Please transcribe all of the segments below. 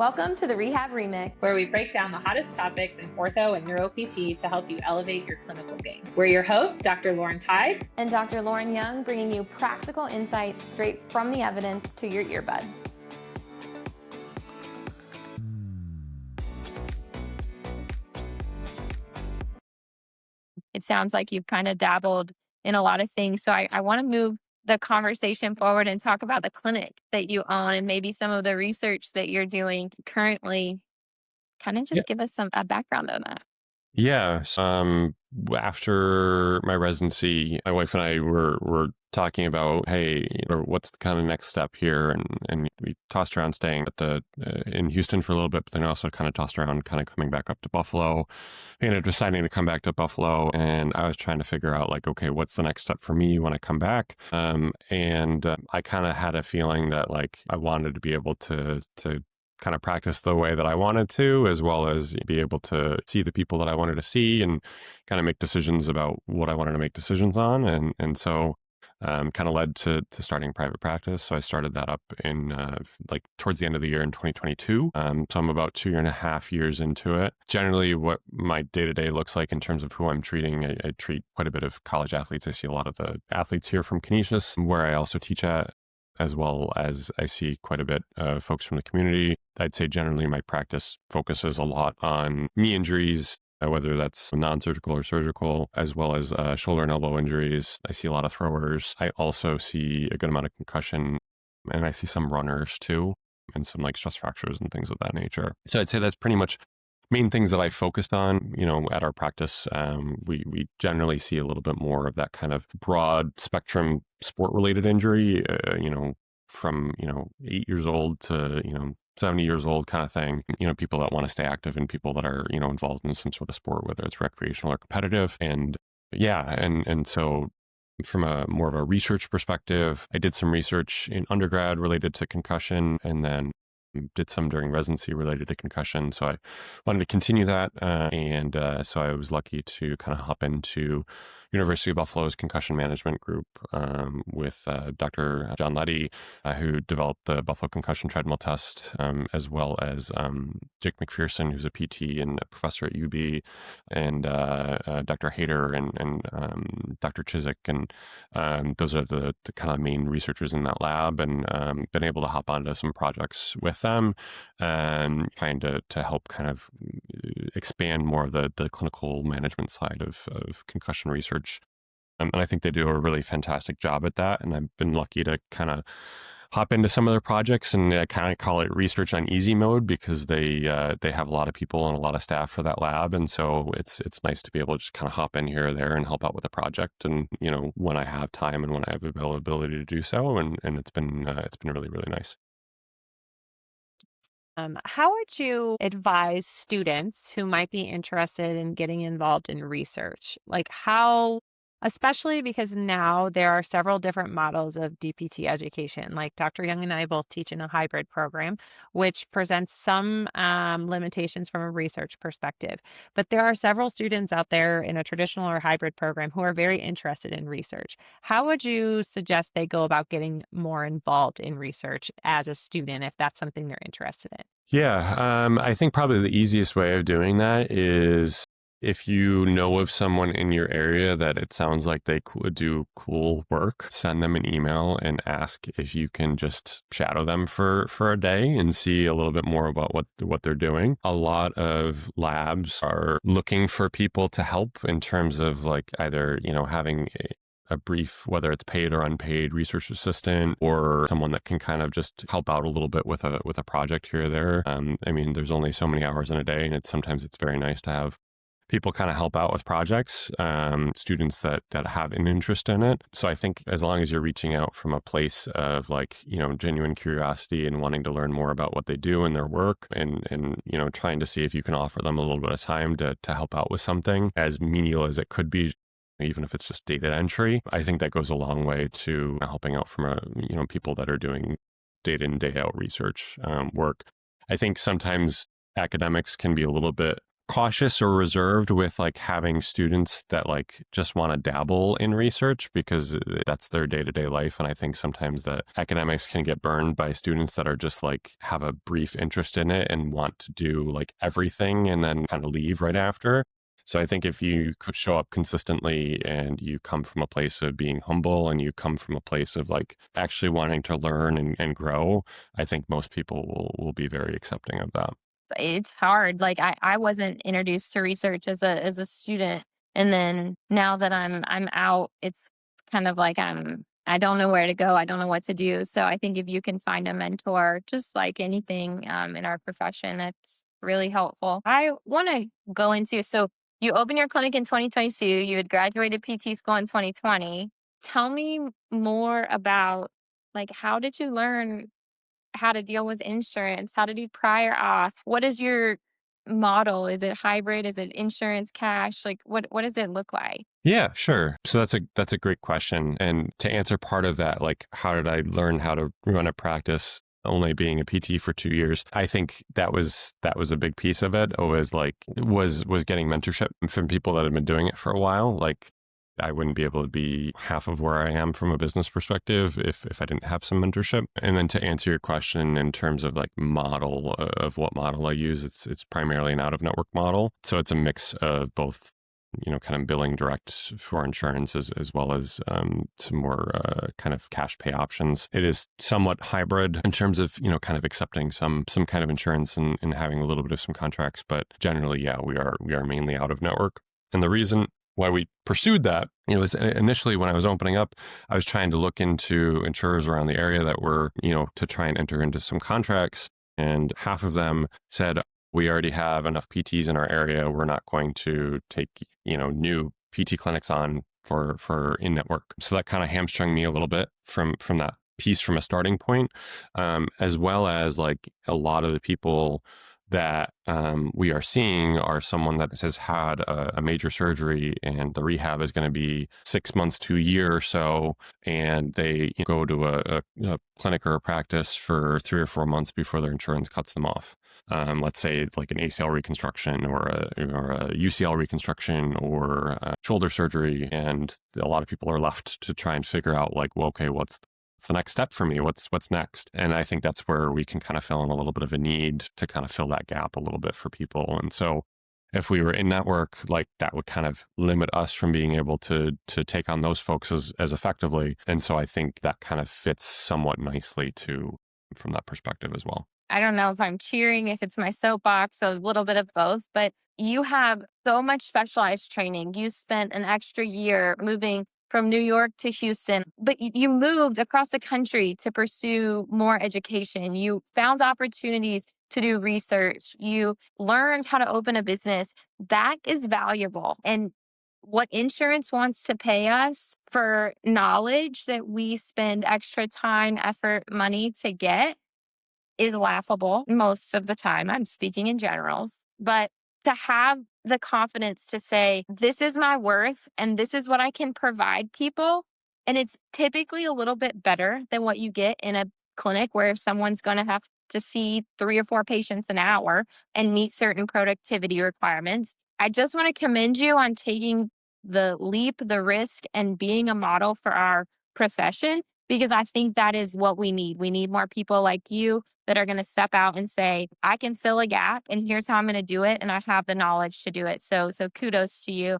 Welcome to the Rehab Remix. Where we break down the hottest topics in ortho and neuro PT to help you elevate your clinical game. We're your hosts, Dr. Lauren Tide and Dr. Lauren Young, bringing you practical insights straight from the evidence to your earbuds. It sounds like you've kind of dabbled in a lot of things. So I want to move the conversation forward and talk about the clinic that you own and maybe some of the research that you're doing currently. Kind of Yeah. just give us a background on that. Yeah. After my residency, my wife and I were talking about, hey, what's the kind of next step here? And we tossed around staying at in Houston for a little bit, but then also kind of tossed around kind of coming back up to Buffalo. We ended up deciding to come back to Buffalo, and I was trying to figure out like, okay, what's the next step for me when I come back? I kind of had a feeling that like I wanted to be able to kind of practice the way that I wanted to, as well as be able to see the people that I wanted to see and kind of make decisions about what I wanted to make decisions on. And so kind of led to starting private practice. So I started that up in like towards the end of the year in 2022. So I'm about 2.5 years into it. Generally, what my day-to-day looks like in terms of who I'm treating, I treat quite a bit of college athletes. I see a lot of the athletes here from Canisius, where I also teach at, as well as I see quite a bit of folks from the community. I'd say generally my practice focuses a lot on knee injuries, whether that's non-surgical or surgical, as well as shoulder and elbow injuries. I see a lot of throwers. I also see a good amount of concussion, and I see some runners too, and some like stress fractures and things of that nature. So I'd say that's pretty much main things that I focused on, at our practice. We generally see a little bit more of that kind of broad spectrum sport-related injury, from, 8 years old to, 70 years old kind of thing, people that want to stay active and people that are, involved in some sort of sport, whether it's recreational or competitive. And so from a more of a research perspective, I did some research in undergrad related to concussion, and then did some during residency related to concussion. So I wanted to continue that. So I was lucky to kind of hop into University of Buffalo's concussion management group with Dr. John Leddy, who developed the Buffalo concussion treadmill test, as well as Dick McPherson, who's a PT and a professor at UB, and Dr. Hayter and Dr. Chiswick. And those are the kind of main researchers in that lab, and been able to hop onto some projects with them and kind of to help kind of expand more of the clinical management side of concussion research. And I think they do a really fantastic job at that. And I've been lucky to kind of hop into some of their projects, and I kind of call it research on easy mode, because they have a lot of people and a lot of staff for that lab. And so it's nice to be able to just kind of hop in here or there and help out with a project. And, when I have time and when I have availability to do so. And it's been really, really nice. How would you advise students who might be interested in getting involved in research? Like how, especially because now there are several different models of DPT education. Like Dr. Young and I both teach in a hybrid program, which presents some limitations from a research perspective. But there are several students out there in a traditional or hybrid program who are very interested in research. How would you suggest they go about getting more involved in research as a student if that's something they're interested in? Yeah, I think probably the easiest way of doing that is if you know of someone in your area that it sounds like they could do cool work, send them an email and ask if you can just shadow them for a day and see a little bit more about what they're doing. A lot of labs are looking for people to help in terms of like either, having a brief, whether it's paid or unpaid research assistant, or someone that can kind of just help out a little bit with a project here or there. There's only so many hours in a day, and sometimes it's very nice to have people kind of help out with projects, students that have an interest in it. So I think as long as you're reaching out from a place of like, genuine curiosity and wanting to learn more about what they do in their work, and trying to see if you can offer them a little bit of time to help out with something as menial as it could be, even if it's just data entry, I think that goes a long way to helping out from people that are doing day in, day out research work. I think sometimes academics can be a little bit cautious or reserved with like having students that like just want to dabble in research because that's their day-to-day life. And I think sometimes the academics can get burned by students that are just like have a brief interest in it and want to do like everything and then kind of leave right after. So I think if you could show up consistently and you come from a place of being humble and you come from a place of like actually wanting to learn and grow, I think most people will be very accepting of that. It's hard. Like I wasn't introduced to research as a student. And then now that I'm out, it's kind of like I don't know where to go. I don't know what to do. So I think if you can find a mentor, just like anything in our profession, that's really helpful. I want to go into, so you opened your clinic in 2022, you had graduated PT school in 2020. Tell me more about like, how did you learn how to deal with insurance, how to do prior auth? What is your model? Is it hybrid? Is it insurance cash? Like what does it look like? Yeah, sure. So that's a great question. And to answer part of that, like how did I learn how to run a practice only being a PT for 2 years? I think that was a big piece of it. Was getting mentorship from people that had been doing it for a while. Like I wouldn't be able to be half of where I am from a business perspective if I didn't have some mentorship. And then to answer your question in terms of like model of what model I use, it's primarily an out-of-network model. So it's a mix of both, kind of billing direct for insurance as well as some more kind of cash pay options. It is somewhat hybrid in terms of, kind of accepting some kind of insurance and having a little bit of some contracts. But generally, yeah, we are mainly out of network. And the reason why we pursued that, was initially when I was opening up, I was trying to look into insurers around the area that were, to try and enter into some contracts. And half of them said, we already have enough PTs in our area. We're not going to take, new PT clinics on for in-network. So that kind of hamstrung me a little bit from that piece from a starting point, as well as like a lot of the people that we are seeing are someone that has had a major surgery and the rehab is going to be 6 months to a year or so. And they go to a clinic or a practice for 3 or 4 months before their insurance cuts them off. Let's say like an ACL reconstruction or a UCL reconstruction or shoulder surgery. And a lot of people are left to try and figure out like, well, okay, what's the next step for me? What's next? And I think that's where we can kind of fill in a little bit of a need to kind of fill that gap a little bit for people. And so if we were in network, like that would kind of limit us from being able to take on those folks as effectively. And so I think that kind of fits somewhat nicely too from that perspective as well. I don't know if I'm cheering, if it's my soapbox, a little bit of both, but you have so much specialized training. You spent an extra year moving from New York to Houston, but you moved across the country to pursue more education. You found opportunities to do research. You learned how to open a business. That is valuable. And what insurance wants to pay us for knowledge that we spend extra time, effort, money to get is laughable most of the time. I'm speaking in generals, but to have the confidence to say, this is my worth and this is what I can provide people. And it's typically a little bit better than what you get in a clinic where someone's going to have to see 3 or 4 patients an hour and meet certain productivity requirements. I just want to commend you on taking the leap, the risk, and being a model for our profession, because I think that is what we need. We need more people like you that are going to step out and say, I can fill a gap and here's how I'm going to do it. And I have the knowledge to do it. So kudos to you.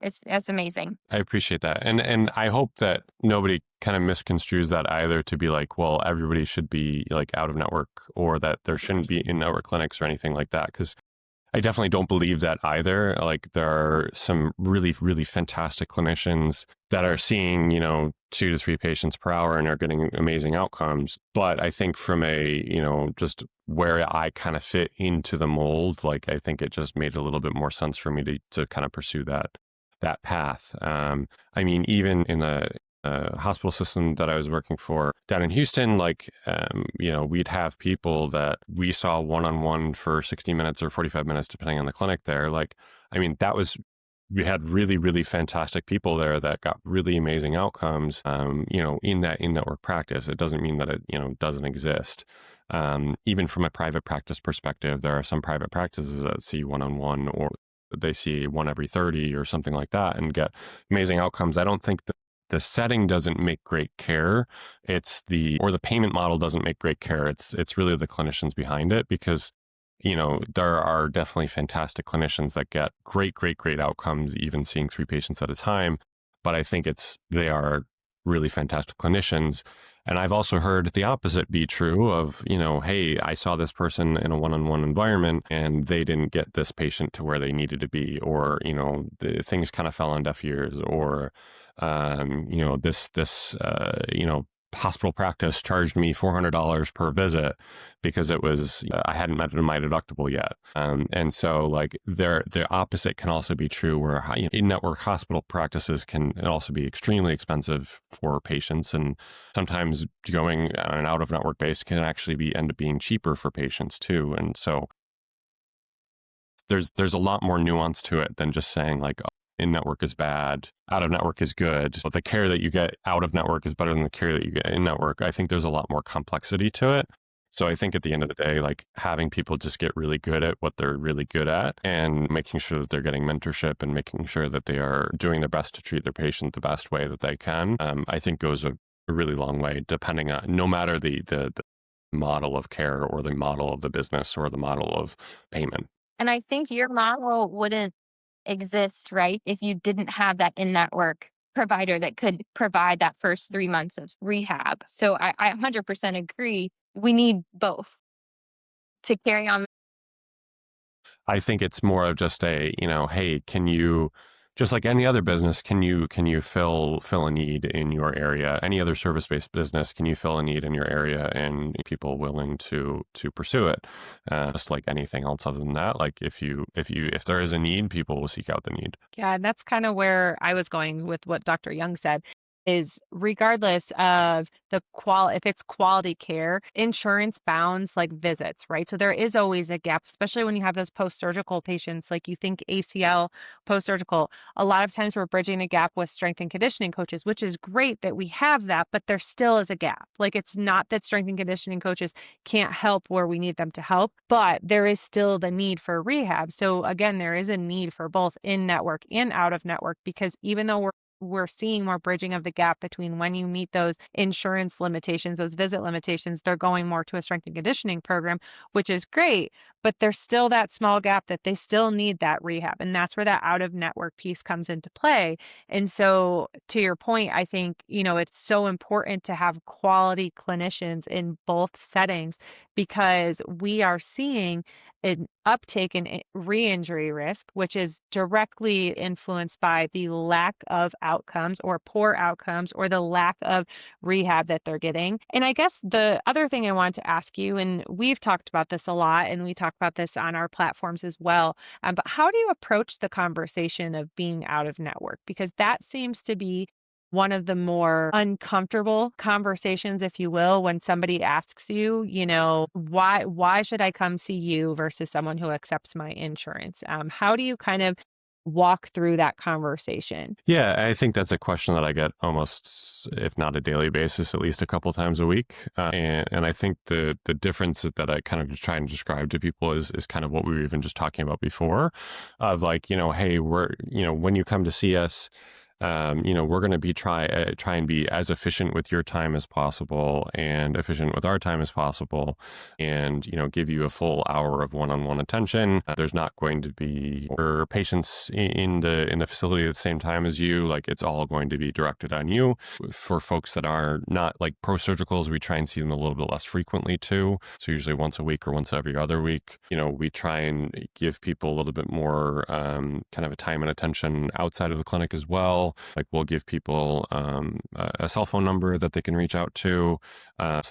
It's amazing. I appreciate that. And I hope that nobody kind of misconstrues that either to be like, well, everybody should be like out of network or that there shouldn't be in-network clinics or anything like that. Because I definitely don't believe that either. Like there are some really, really fantastic clinicians that are seeing, 2 to 3 patients per hour and are getting amazing outcomes. But I think from a, just where I kind of fit into the mold, like I think it just made a little bit more sense for me to kind of pursue that path. I mean, even in the hospital system that I was working for down in Houston, like, we'd have people that we saw one-on-one for 60 minutes or 45 minutes, depending on the clinic there. Like, I mean, we had really, really fantastic people there that got really amazing outcomes, in that in-network practice. It doesn't mean that it, doesn't exist. Even from a private practice perspective, there are some private practices that see one-on-one, or they see one every 30 or something like that and get amazing outcomes. I don't think that the setting doesn't make great care. Or the payment model doesn't make great care. It's really the clinicians behind it, because, there are definitely fantastic clinicians that get great, great, great outcomes, even seeing 3 patients at a time. But I think they are really fantastic clinicians. And I've also heard the opposite be true of, hey, I saw this person in a one-on-one environment and they didn't get this patient to where they needed to be, or, things kind of fell on deaf ears, or, this hospital practice charged me $400 per visit because I hadn't met my deductible yet. And so like the opposite can also be true, where in-network hospital practices can also be extremely expensive for patients. And sometimes going on an out-of-network base can actually end up being cheaper for patients too. And so there's a lot more nuance to it than just saying like, in-network is bad, out-of-network is good. But the care that you get out-of-network is better than the care that you get in-network. I think there's a lot more complexity to it. So I think at the end of the day, like having people just get really good at what they're really good at, and making sure that they're getting mentorship and making sure that they are doing their best to treat their patient the best way that they can, I think goes a really long way, depending on, no matter the model of care or the model of the business or the model of payment. And I think your model wouldn't exist, right, if you didn't have that in-network provider that could provide that first 3 months of rehab. So I 100% agree. We need both to carry on. I think it's more of just hey, can you, just like any other business, can you fill a need in your area? Any other service-based business, can you fill a need in your area, and people willing to pursue it? Just like anything else other than that, like if there is a need, people will seek out the need. Yeah, and that's kind of where I was going with what Dr. Young said, is regardless of if it's quality care, insurance bounds like visits, right? So there is always a gap, especially when you have those post-surgical patients, like you think ACL post-surgical. A lot of times we're bridging a gap with strength and conditioning coaches, which is great that we have that, but there still is a gap. Like it's not that strength and conditioning coaches can't help where we need them to help, but there is still the need for rehab. So again, there is a need for both in-network and out-of-network, because even though we're seeing more bridging of the gap between when you meet those insurance limitations, those visit limitations, they're going more to a strength and conditioning program, which is great, but there's still that small gap that they still need that rehab. And that's where that out-of-network piece comes into play. And so to your point, I think, it's so important to have quality clinicians in both settings, because we are seeing an uptake in re-injury risk, which is directly influenced by the lack of outcomes or poor outcomes, or the lack of rehab that they're getting. And I guess the other thing I wanted to ask you, and we've talked about this a lot, and we talk about this on our platforms as well, but how do you approach the conversation of being out of network? Because that seems to be one of the more uncomfortable conversations, if you will, when somebody asks you, why should I come see you versus someone who accepts my insurance? How do you kind of walk through that conversation? Yeah, I think that's a question that I get almost, if not a daily basis, at least a couple times a week. And I think the difference that I kind of try and describe to people is kind of what we were even just talking about before, of like, hey, when you come to see us, we're going to be try and be as efficient with your time as possible and efficient with our time as possible, and give you a full hour of one-on-one attention. There's not going to be patients in the facility at the same time as you. Like it's all going to be directed on you. For folks that are not like pro surgicals, we try and see them a little bit less frequently too. So usually once a week or once every other week. We try and give people a little bit more kind of a time and attention outside of the clinic as well. Like we'll give people a cell phone number that they can reach out to. So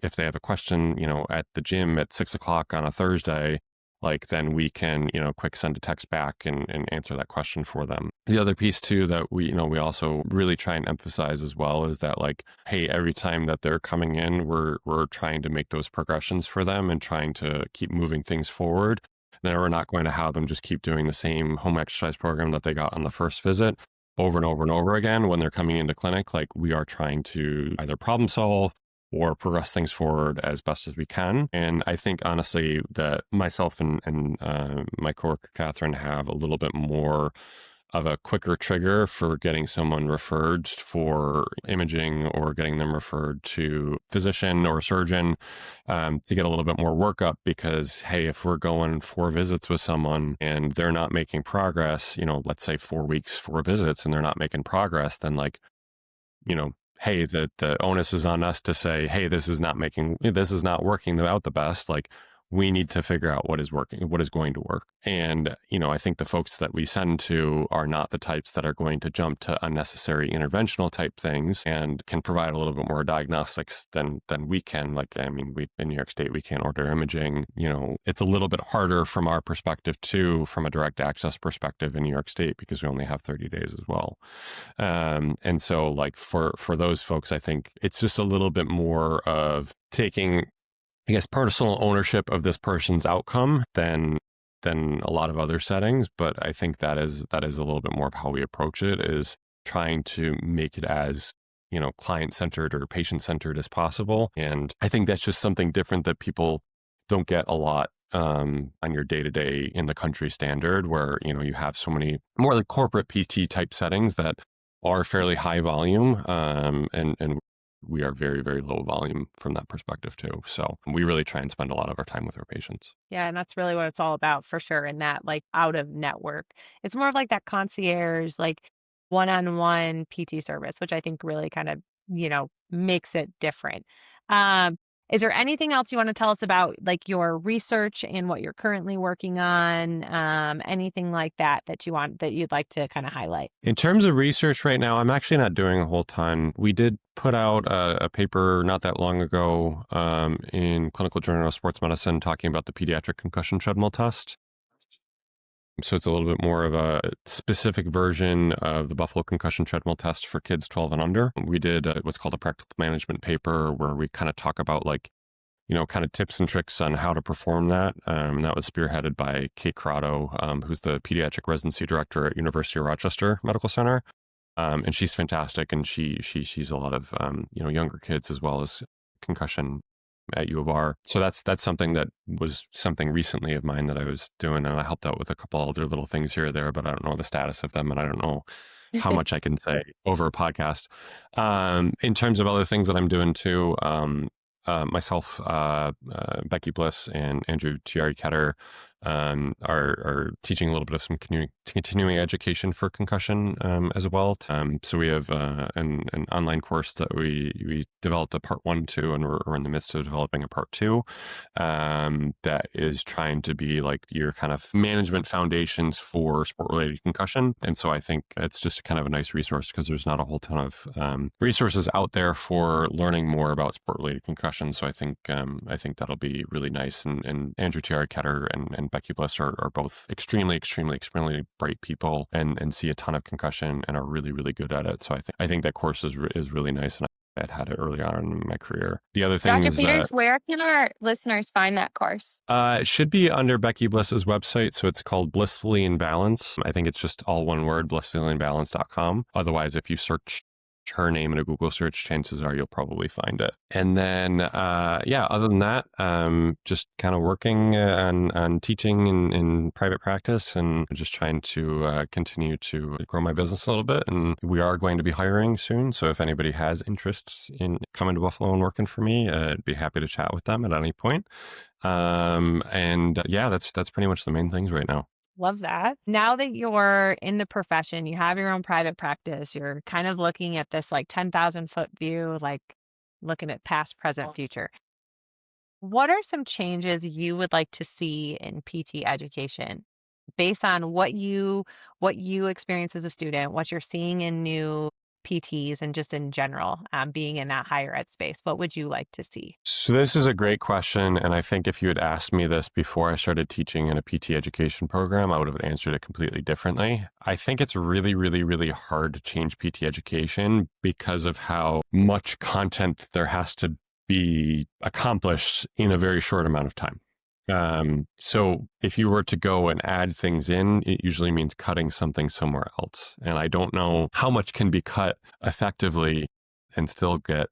if they have a question, at the gym at 6:00 on a Thursday, like then we can, quick send a text back and answer that question for them. The other piece too that we also really try and emphasize as well is that like, hey, every time that they're coming in, we're trying to make those progressions for them and trying to keep moving things forward. Then we're not going to have them just keep doing the same home exercise program that they got on the first visit over and over and over again when they're coming into clinic. Like we are trying to either problem solve or progress things forward as best as we can. And I think honestly that myself and my coworker Catherine have a little bit more of a quicker trigger for getting someone referred for imaging or getting them referred to physician or surgeon to get a little bit more workup, because, hey, if we're going 4 visits with someone and they're not making progress, let's say 4 weeks, 4 visits, and they're not making progress, then hey, the onus is on us to say, hey, this is not working out the best. Like, we need to figure out what is working, what is going to work. And, I think the folks that we send to are not the types that are going to jump to unnecessary interventional type things and can provide a little bit more diagnostics than we can. Like, we in New York State, we can't order imaging. It's a little bit harder from our perspective too, from a direct access perspective in New York State, because we only have 30 days as well. And so like for those folks, I think it's just a little bit more of taking, I guess, personal ownership of this person's outcome than a lot of other settings. But I think that is a little bit more of how we approach it, is trying to make it as, client-centered or patient-centered as possible. And I think that's just something different that people don't get a lot on your day-to-day in the country standard, where, you have so many more like corporate PT type settings that are fairly high volume. And we are very, very low volume from that perspective too. So we really try and spend a lot of our time with our patients. Yeah, and that's really what it's all about for sure. And that like out of network, it's more of like that concierge, like one-on-one PT service, which I think really kind of, makes it different. Is there anything else you want to tell us about like your research and what you're currently working on? Anything like that you'd like to kind of highlight? In terms of research right now, I'm actually not doing a whole ton. We did put out a paper not that long ago in Clinical Journal of Sports Medicine talking about the pediatric concussion treadmill test. So it's a little bit more of a specific version of the Buffalo concussion treadmill test for kids 12 and under. We did what's called a practical management paper, where we kind of talk about like, kind of tips and tricks on how to perform that. That was spearheaded by Kate Corrado, who's the pediatric residency director at University of Rochester Medical Center. And she's fantastic. And she sees a lot of, younger kids as well as concussion at U of R. So that's something that was something recently of mine that I was doing, and I helped out with a couple other little things here or there, but I don't know the status of them, and I don't know how much I can say over a podcast. In terms of other things that I'm doing too, myself, Becky Bliss, and Andrew Tiari-Ketter are teaching a little bit of some continuing education for concussion as well. So we have an online course that we developed a part 1 to, and we're in the midst of developing a part 2 that is trying to be like your kind of management foundations for sport-related concussion. And so I think it's just kind of a nice resource, because there's not a whole ton of resources out there for learning more about sport-related concussion. So I think that'll be really nice. And Andrew Tiari-Ketter and Becky Bliss are both extremely bright people and see a ton of concussion and are really, really good at it. So I think that course is really nice, and I had it early on in my career. The other thing Dr. is Peters, where can our listeners find that course? It should be under Becky Bliss's website. So it's called Blissfully in Balance. I think it's just all one word, blissfullyinbalance.com. Otherwise, if you search her name in a Google search, chances are you'll probably find it. And then, other than that, just kind of working on teaching in private practice, and just trying to continue to grow my business a little bit. And we are going to be hiring soon. So if anybody has interests in coming to Buffalo and working for me, I'd be happy to chat with them at any point. That's pretty much the main things right now. Love that. Now that you're in the profession, you have your own private practice, you're kind of looking at this like 10,000-foot view, like looking at past, present, future. What are some changes you would like to see in PT education based on what you experience as a student, what you're seeing in new PTs, and just in general, being in that higher ed space? What would you like to see? So this is a great question. And I think if you had asked me this before I started teaching in a PT education program, I would have answered it completely differently. I think it's really, really, really hard to change PT education because of how much content there has to be accomplished in a very short amount of time. So if you were to go and add things in, it usually means cutting something somewhere else. And I don't know how much can be cut effectively and still get,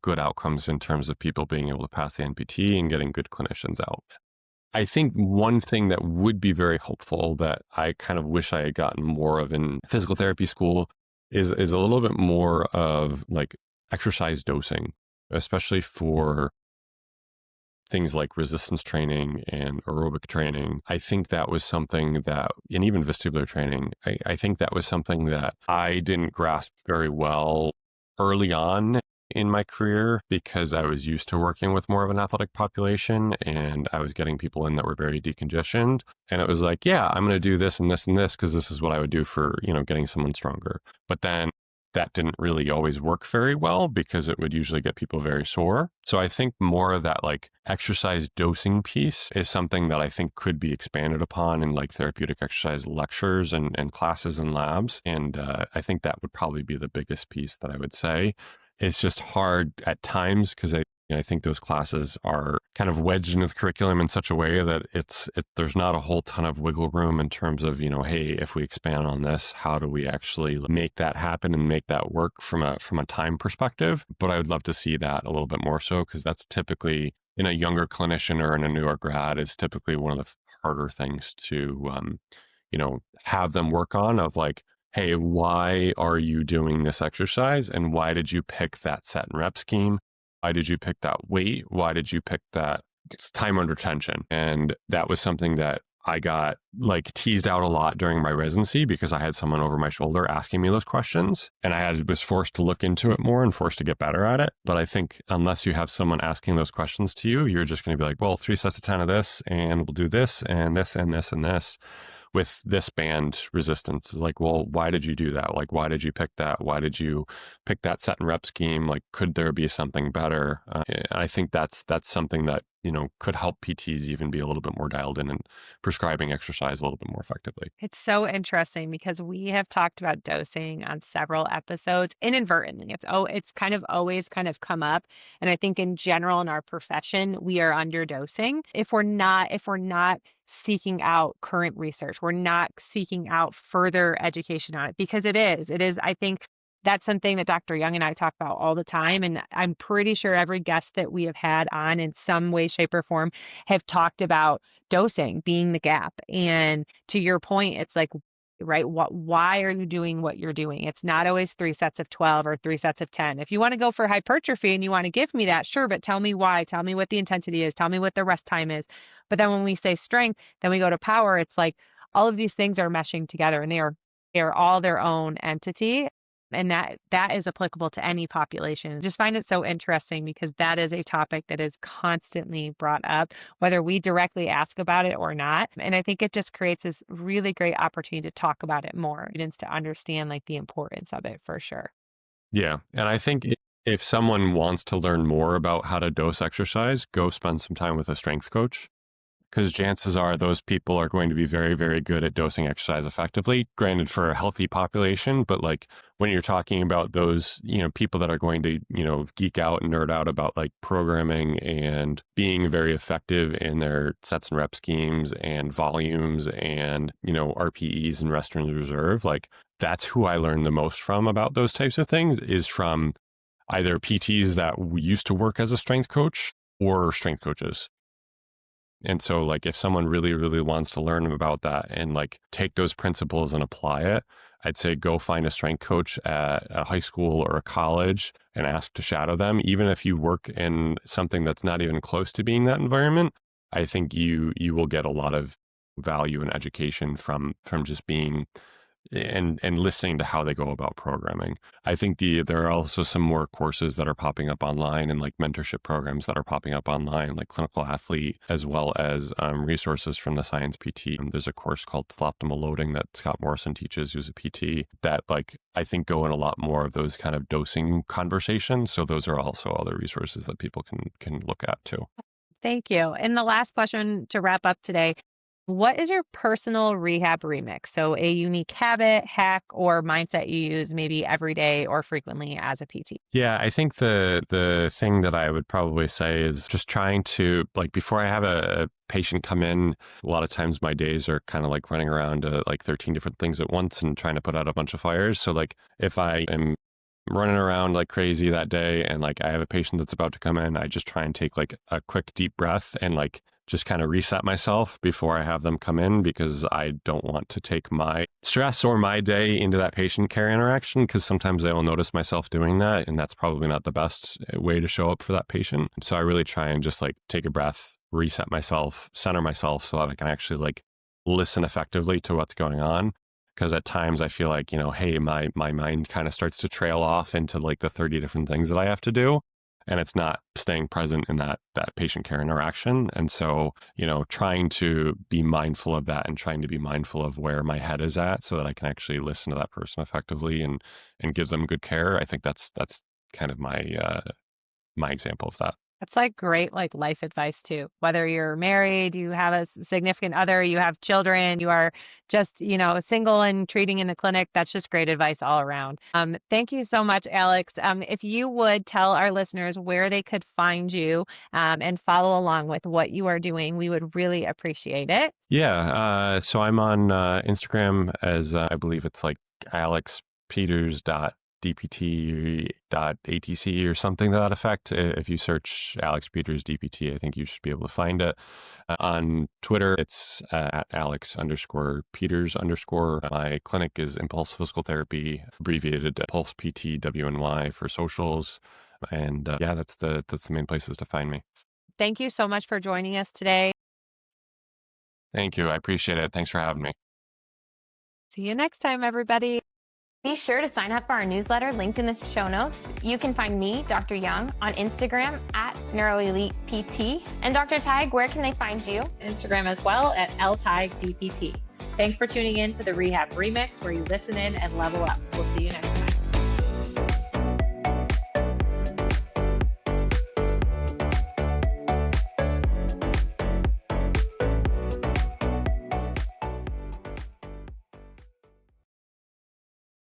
good outcomes in terms of people being able to pass the NPT and getting good clinicians out. I think one thing that would be very helpful that I kind of wish I had gotten more of in physical therapy school is a little bit more of like exercise dosing, especially for things like resistance training and aerobic training. I think that was something that, and even vestibular training, I think that was something that I didn't grasp very well early on in my career because I was used to working with more of an athletic population and I was getting people in that were very decongestioned. And it was like, yeah, I'm going to do this and this and this because this is what I would do for, getting someone stronger. But then that didn't really always work very well because it would usually get people very sore. So I think more of that like exercise dosing piece is something that I think could be expanded upon in like therapeutic exercise lectures and classes and labs. And I think that would probably be the biggest piece that I would say. It's just hard at times because I think those classes are kind of wedged into the curriculum in such a way that there's not a whole ton of wiggle room in terms of, hey, if we expand on this, how do we actually make that happen and make that work from a time perspective? But I would love to see that a little bit more so because that's typically in a younger clinician or in a newer grad is typically one of the harder things to, have them work on of like, hey, why are you doing this exercise? And why did you pick that set and rep scheme? Why did you pick that weight? Why did you pick that time under tension? And that was something that I got like teased out a lot during my residency because I had someone over my shoulder asking me those questions and was forced to look into it more and forced to get better at it. But I think unless you have someone asking those questions to you, you're just going to be like, well, 3 sets of 10 of this and we'll do this and this and this and this with this band resistance. Like, well, why did you do that? Like, why did you pick that? Why did you pick that set and rep scheme? Like, could there be something better? I think that's something that, could help PTs even be a little bit more dialed in and prescribing exercise a little bit more effectively. It's so interesting because we have talked about dosing on several episodes inadvertently. It's kind of always kind of come up. And I think in general in our profession, we are underdosing. If we're not seeking out current research, we're not seeking out further education on it because it is, I think that's something that Dr. Young and I talk about all the time. And I'm pretty sure every guest that we have had on in some way, shape, or form have talked about dosing being the gap. And to your point, it's like, right, why are you doing what you're doing? It's not always 3 sets of 12 or 3 sets of 10. If you want to go for hypertrophy and you want to give me that, sure, but tell me why. Tell me what the intensity is. Tell me what the rest time is. But then when we say strength, then we go to power. It's like all of these things are meshing together and they are all their own entity. And that is applicable to any population. I just find it so interesting because that is a topic that is constantly brought up, whether we directly ask about it or not. And I think it just creates this really great opportunity to talk about it more and to understand like the importance of it for sure. Yeah. And I think if someone wants to learn more about how to dose exercise, go spend some time with a strength coach. Because chances are those people are going to be very, very good at dosing exercise effectively, granted for a healthy population. But like when you're talking about those, people that are going to, geek out and nerd out about like programming and being very effective in their sets and rep schemes and volumes and, RPEs and rest and reserve, like that's who I learned the most from about those types of things is from either PTs that used to work as a strength coach or strength coaches. And so like if someone really, really wants to learn about that and like take those principles and apply it, I'd say go find a strength coach at a high school or a college and ask to shadow them. Even if you work in something that's not even close to being that environment, I think you will get a lot of value and education from just being and listening to how they go about programming. I think there are also some more courses that are popping up online and like mentorship programs that are popping up online, like Clinical Athlete, as well as resources from the Science PT. There's a course called Optimal Loading that Scott Morrison teaches, who's a PT, that like I think go in a lot more of those kind of dosing conversations. So those are also other resources that people can look at too. Thank you. And the last question to wrap up today. What is your personal rehab remix? So a unique habit, hack, or mindset you use maybe every day or frequently as a PT? Yeah, I think the thing that I would probably say is just trying to, like, before I have a patient come in, a lot of times my days are kind of like running around like 13 different things at once and trying to put out a bunch of fires. So like if I am running around like crazy that day and like I have a patient that's about to come in, I just try and take like a quick deep breath and like just kind of reset myself before I have them come in, because I don't want to take my stress or my day into that patient care interaction, because sometimes I will notice myself doing that, and that's probably not the best way to show up for that patient. So I really try and just like take a breath, reset myself, center myself so that I can actually like listen effectively to what's going on. Because at times I feel like, hey, my mind kind of starts to trail off into like the 30 different things that I have to do. And it's not staying present in that patient care interaction. And so, trying to be mindful of that and trying to be mindful of where my head is at so that I can actually listen to that person effectively and give them good care. I think that's kind of my example of that. That's like great like life advice too. Whether you're married, you have a significant other, you have children, you are just, single and treating in a clinic, that's just great advice all around. Thank you so much, Alex. If you would tell our listeners where they could find you and follow along with what you are doing, we would really appreciate it. Yeah. So I'm on Instagram as I believe it's like alexpeters.dpt.atc or something to that effect. If you search Alex Peters DPT, I think you should be able to find it. On Twitter, it's at Alex_Peters_. My clinic is Impulse Physical Therapy, abbreviated Pulse PT WNY for socials. And that's the main places to find me. Thank you so much for joining us today. Thank you. I appreciate it. Thanks for having me. See you next time, everybody. Be sure to sign up for our newsletter linked in the show notes. You can find me, Dr. Young, on Instagram at NeuroElitePT. And Dr. Teig, where can they find you? Instagram as well at LTeigDPT. Thanks for tuning in to the Rehab Remix, where you listen in and level up. We'll see you next time.